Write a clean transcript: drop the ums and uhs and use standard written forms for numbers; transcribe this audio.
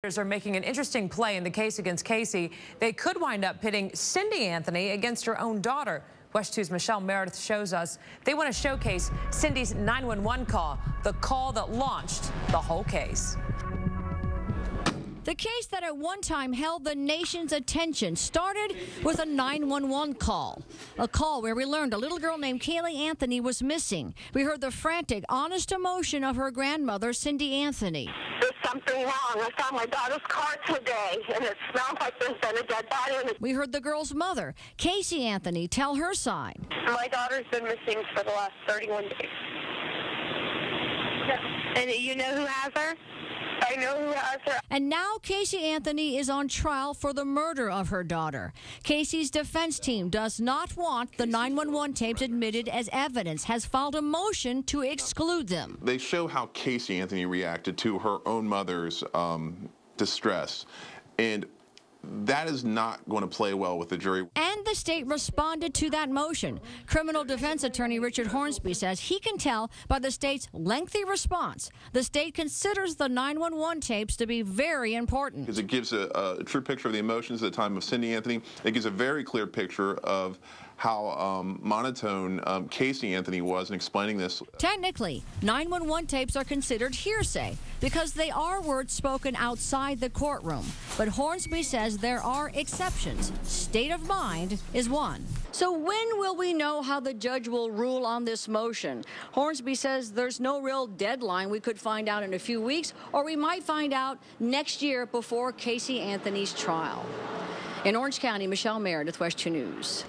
Are making an interesting play in the case against Casey. They could wind up pitting Cindy Anthony against her own daughter. WESH 2's Michelle Meredith shows us they want to showcase Cindy's 911 call, the call that launched the whole case. The case that at one time held the nation's attention started with a 911 call. A call where we learned a little girl named Kaylee Anthony was missing. We heard the frantic, honest emotion of her grandmother, Cindy Anthony. There's something wrong. I found my daughter's car today, and it smells like there's been a dead body. We heard the girl's mother, Casey Anthony, tell her side. My daughter's been missing for the last 31 days. And you know who has her? I know who has her. And now Casey Anthony is on trial for the murder of her daughter. Casey's defense team does not want the 911 tapes admitted as evidence, has filed a motion to exclude them. They show how Casey Anthony reacted to her own mother's distress, and that is not going to play well with the jury. And the state responded to that motion. Criminal defense attorney Richard Hornsby says he can tell by the state's lengthy response. The state considers the 911 tapes to be very important. Because it gives a true picture of the emotions at the time of Cindy Anthony. It gives a very clear picture of how monotone Casey Anthony was in explaining this. Technically, 911 tapes are considered hearsay because they are words spoken outside the courtroom. But Hornsby says there are exceptions. State of mind is one. So when will we know how the judge will rule on this motion? Hornsby says there's no real deadline. We could find out in a few weeks, or we might find out next year before Casey Anthony's trial. In Orange County, Michelle Meredith, WESH 2 News.